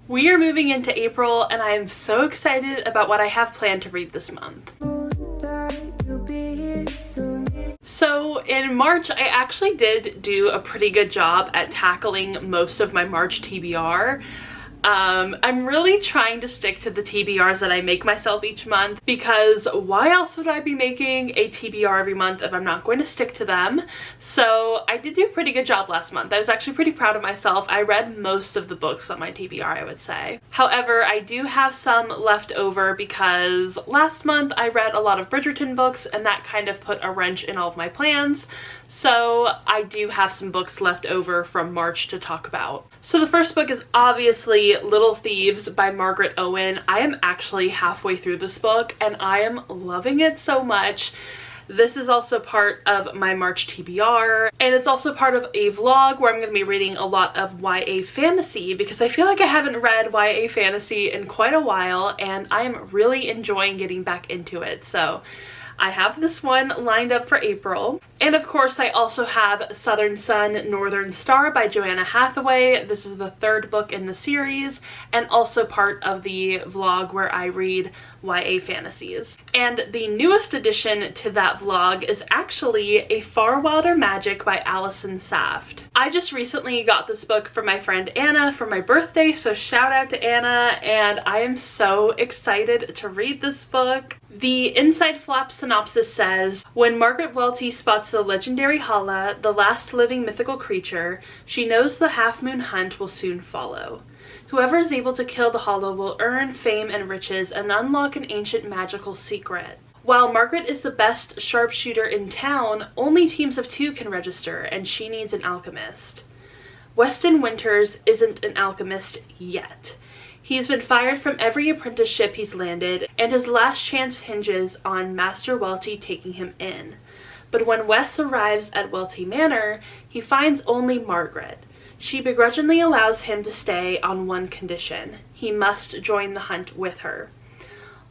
We are moving into April and I am so excited about what I have planned to read this month. So in March, I actually did do a pretty good job at tackling most of my March TBR. I'm really trying to stick to the TBRs that I make myself each month, because why else would I be making a TBR every month if I'm not going to stick to them? So I did do a pretty good job last month. I was actually pretty proud of myself. I read most of the books on my TBR, I would say. However, I do have some left over because last month I read a lot of Bridgerton books and that kind of put a wrench in all of my plans. So I do have some books left over from March to talk about. So the first book is obviously Little Thieves by Margaret Owen. I am actually halfway through this book and I am loving it so much. This is also part of my March TBR, and it's also part of a vlog where I'm going to be reading a lot of YA fantasy, because I feel like I haven't read YA fantasy in quite a while and I'm really enjoying getting back into it. So I have this one lined up for April. And of course I also have Southern Sun, Northern Star by Joanna Hathaway. This is the third book in the series and also part of the vlog where I read YA fantasies. And the newest addition to that vlog is actually a Farwilder Magic by Allison Saft. I just recently got this book from my friend Anna for my birthday, so shout out to Anna, and I am so excited to read this book. The inside flap synopsis says, when Margaret Welty spots the legendary Hala, the last living mythical creature, she knows the half-moon hunt will soon follow. Whoever is able to kill the Hala will earn fame and riches and unlock an ancient magical secret. While Margaret is the best sharpshooter in town, only teams of 2 can register, and she needs an alchemist. Weston Winters isn't an alchemist yet. He's been fired from every apprenticeship he's landed, and his last chance hinges on Master Welty taking him in. But when Wes arrives at Welty Manor, he finds only Margaret. She begrudgingly allows him to stay on one condition: he must join the hunt with her.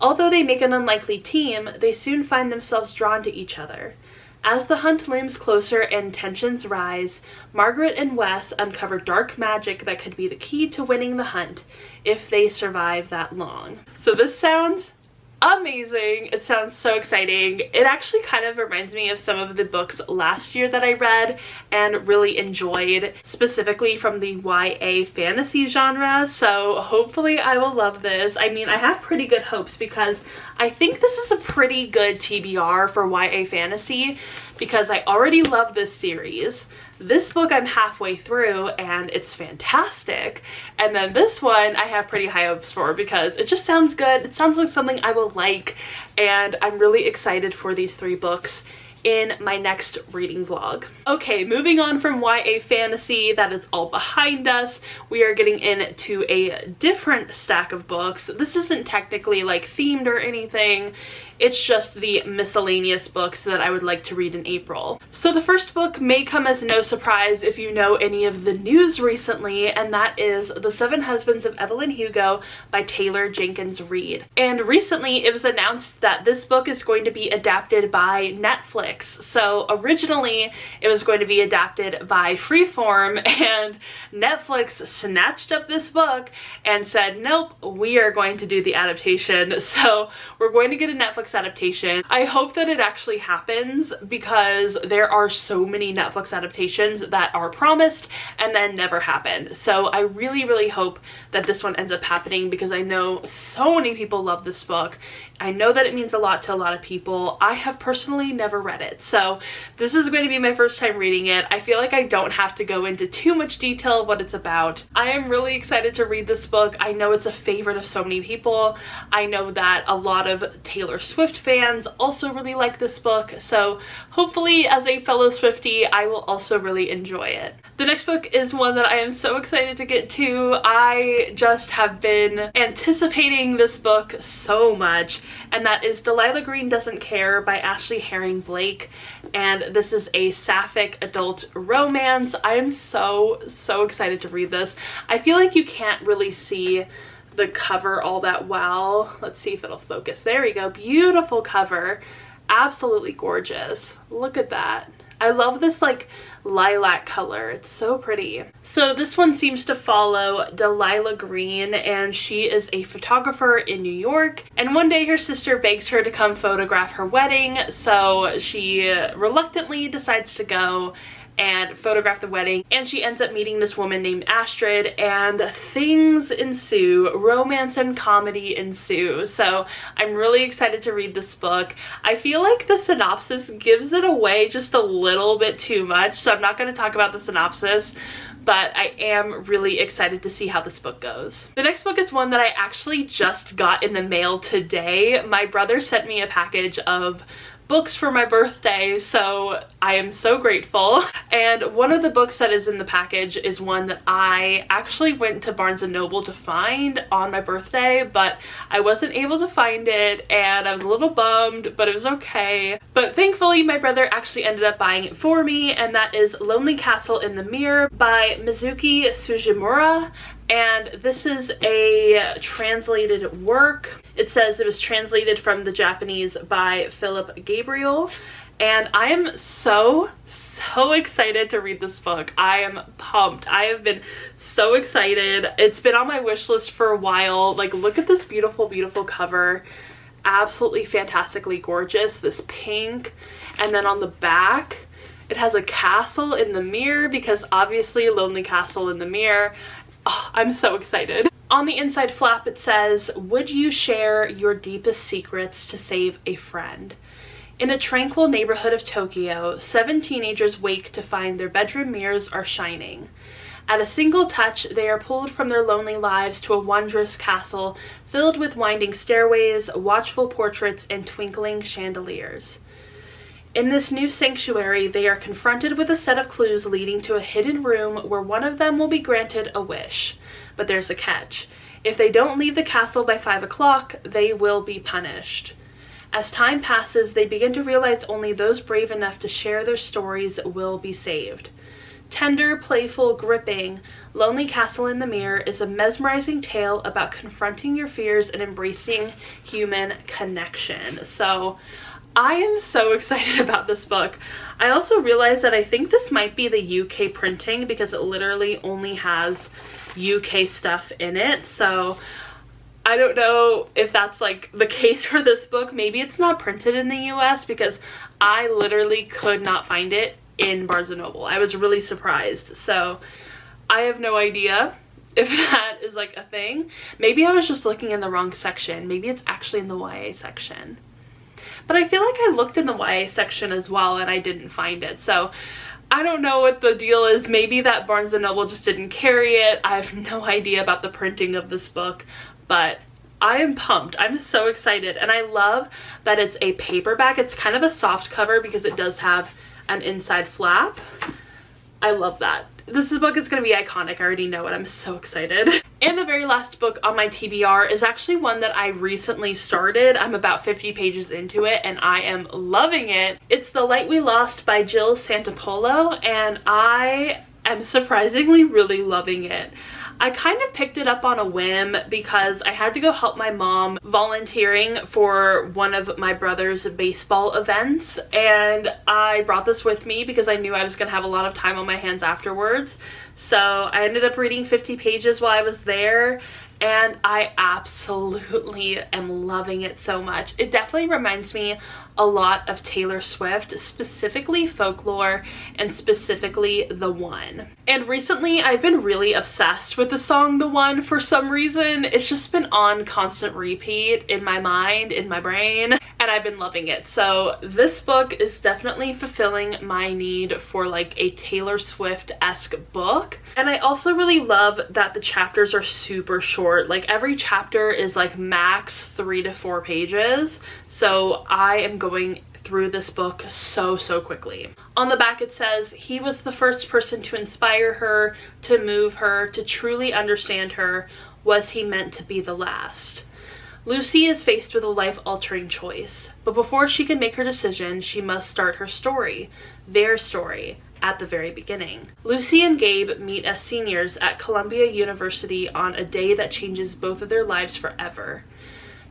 Although they make an unlikely team, they soon find themselves drawn to each other. As the hunt looms closer and tensions rise, Margaret and Wes uncover dark magic that could be the key to winning the hunt if they survive that long. So this sounds amazing. It sounds so exciting. It actually kind of reminds me of some of the books last year that I read and really enjoyed, specifically from the YA fantasy genre. So hopefully I will love this. I mean, I have pretty good hopes because I think this is a pretty good TBR for YA fantasy, because I already love this series. This book I'm halfway through and it's fantastic, and then this one I have pretty high hopes for because it just sounds good. It sounds like something I will like, and I'm really excited for these 3 books in my next reading vlog. Okay, moving on from YA fantasy, that is all behind us. We are getting into a different stack of books. This isn't technically like themed or anything. It's just the miscellaneous books that I would like to read in April. So the first book may come as no surprise if you know any of the news recently, and that is The 7 Husbands of Evelyn Hugo by Taylor Jenkins Reid. And recently it was announced that this book is going to be adapted by Netflix. So originally it was going to be adapted by Freeform, and Netflix snatched up this book and said, nope, we are going to do the adaptation. So we're going to get a Netflix adaptation. I hope that it actually happens, because there are so many Netflix adaptations that are promised and then never happen. So I really hope that this one ends up happening, because I know so many people love this book. I know that it means a lot to a lot of people. I have personally never read it, so this is going to be my first time reading it. I feel like I don't have to go into too much detail of what it's about. I am really excited to read this book. I know it's a favorite of so many people. I know that a lot of Taylor Swift fans also really like this book, so hopefully as a fellow Swiftie, I will also really enjoy it. The next book is one that I am so excited to get to. I just have been anticipating this book so much, and that is Delilah Green Doesn't Care by Ashley Herring Blake, and this is a sapphic adult romance. I am so excited to read this. I feel like you can't really see the cover all that well. Let's see if it'll focus. There we go. Beautiful cover. Absolutely gorgeous. Look at that. I love this like lilac color. It's so pretty. So this one seems to follow Delilah Green, and she is a photographer in New York, and one day her sister begs her to come photograph her wedding, so she reluctantly decides to go and photograph the wedding, and she ends up meeting this woman named Astrid, and things ensue. Romance and comedy ensue. So I'm really excited to read this book. I feel like the synopsis gives it away just a little bit too much, so I'm not going to talk about the synopsis, but I am really excited to see how this book goes. The next book is one that I actually just got in the mail today. My brother sent me a package of books for my birthday, so I am so grateful. And one of the books that is in the package is one that I actually went to Barnes & Noble to find on my birthday, but I wasn't able to find it, and I was a little bummed, but it was okay. But thankfully my brother actually ended up buying it for me, and that is Lonely Castle in the Mirror by Mizuki Sugimura. And this is a translated work. It says it was translated from the Japanese by Philip Gabriel, and I am so excited to read this book. I am pumped. I have been so excited. It's been on my wish list for a while. Like, look at this beautiful, beautiful cover. Absolutely fantastically gorgeous. This pink, and then on the back it has a castle in the mirror, because obviously Lonely Castle in the Mirror. Oh, I'm so excited. On the inside flap it says, "Would you share your deepest secrets to save a friend?" In a tranquil neighborhood of Tokyo, 7 teenagers wake to find their bedroom mirrors are shining. At a single touch, they are pulled from their lonely lives to a wondrous castle filled with winding stairways, watchful portraits, and twinkling chandeliers. In this new sanctuary, they are confronted with a set of clues leading to a hidden room where one of them will be granted a wish. But there's a catch. If they don't leave the castle by 5 o'clock, they will be punished. As time passes, they begin to realize only those brave enough to share their stories will be saved. Tender, playful, gripping, Lonely Castle in the Mirror is a mesmerizing tale about confronting your fears and embracing human connection. So I am so excited about this book. I also realized that I think this might be the UK printing, because it literally only has UK stuff in it. So I don't know if that's like the case for this book. Maybe it's not printed in the US, because I literally could not find it in Barnes & Noble. I was really surprised. So I have no idea if that is like a thing. Maybe I was just looking in the wrong section. Maybe it's actually in the YA section. But I feel like I looked in the YA section as well and I didn't find it. So I don't know what the deal is. Maybe that Barnes & Noble just didn't carry it. I have no idea about the printing of this book, but I am pumped. I'm so excited. And I love that it's a paperback. It's kind of a soft cover because it does have an inside flap. I love that. This book is going to be iconic. I already know it. I'm so excited. And the very last book on my TBR is actually one that I recently started. I'm about 50 pages into it and I am loving it. It's The Light We Lost by Jill Santopolo, and I am surprisingly really loving it. I kind of picked it up on a whim because I had to go help my mom volunteering for one of my brother's baseball events, and I brought this with me because I knew I was going to have a lot of time on my hands afterwards. So I ended up reading 50 pages while I was there, and I absolutely am loving it so much. It definitely reminds me a lot of Taylor Swift, specifically Folklore and specifically The One. And recently I've been really obsessed with the song The One for some reason. It's just been on constant repeat in my mind, in my brain, and I've been loving it. So this book is definitely fulfilling my need for like a Taylor Swift-esque book. And I also really love that the chapters are super short. Like every chapter is like max 3 to 4 pages. So I am going through this book so quickly. On the back it says, "He was the first person to inspire her, to move her, to truly understand her. Was he meant to be the last?" Lucy is faced with a life-altering choice, but before she can make her decision, she must start her story, their story, at the very beginning. Lucy and Gabe meet as seniors at Columbia University on a day that changes both of their lives forever.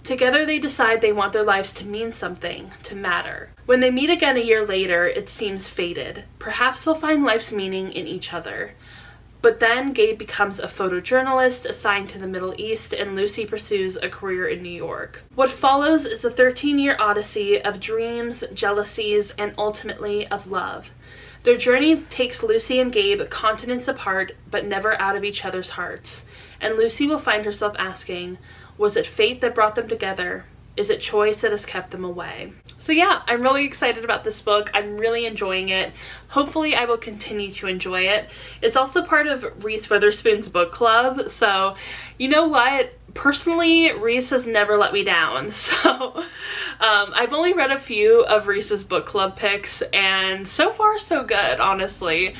Together they decide they want their lives to mean something, to matter. When they meet again a year later, it seems fated. Perhaps they'll find life's meaning in each other. But then Gabe becomes a photojournalist assigned to the Middle East, and Lucy pursues a career in New York. What follows is a 13-year odyssey of dreams, jealousies, and ultimately of love. Their journey takes Lucy and Gabe continents apart, but never out of each other's hearts. And Lucy will find herself asking, was it fate that brought them together? Is it choice that has kept them away? So yeah, I'm really excited about this book. I'm really enjoying it. Hopefully I will continue to enjoy it. It's also part of Reese Witherspoon's book club, so you know what? Personally, Reese has never let me down. So I've only read a few of Reese's book club picks, and so far so good, honestly.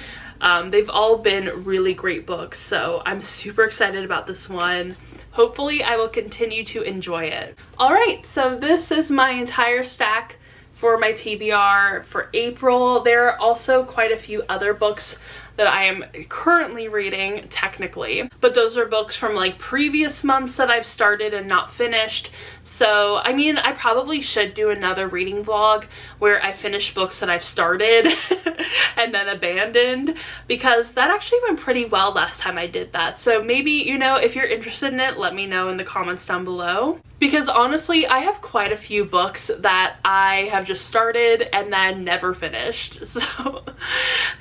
They've all been really great books, so I'm super excited about this one. Hopefully I will continue to enjoy it. Alright, so this is my entire stack for my TBR for April. There are also quite a few other books that I am currently reading, technically, but those are books from like previous months that I've started and not finished. So I mean, I probably should do another reading vlog where I finish books that I've started and then abandoned, because that actually went pretty well last time I did that. So maybe, you know, if you're interested in it, let me know in the comments down below. Because honestly, I have quite a few books that I have just started and then never finished. So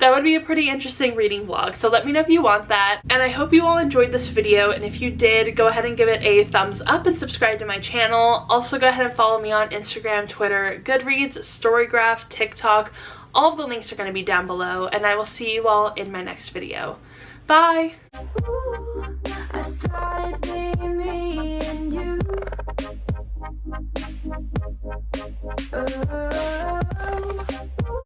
that would be a pretty interesting reading vlog. So let me know if you want that. And I hope you all enjoyed this video. And if you did, go ahead and give it a thumbs up and subscribe to my channel. Also go ahead and follow me on Instagram, Twitter, Goodreads, Storygraph, TikTok. All of the links are going to be down below. And I will see you all in my next video. Bye! Ooh, I thought it'd be me and you. Oh.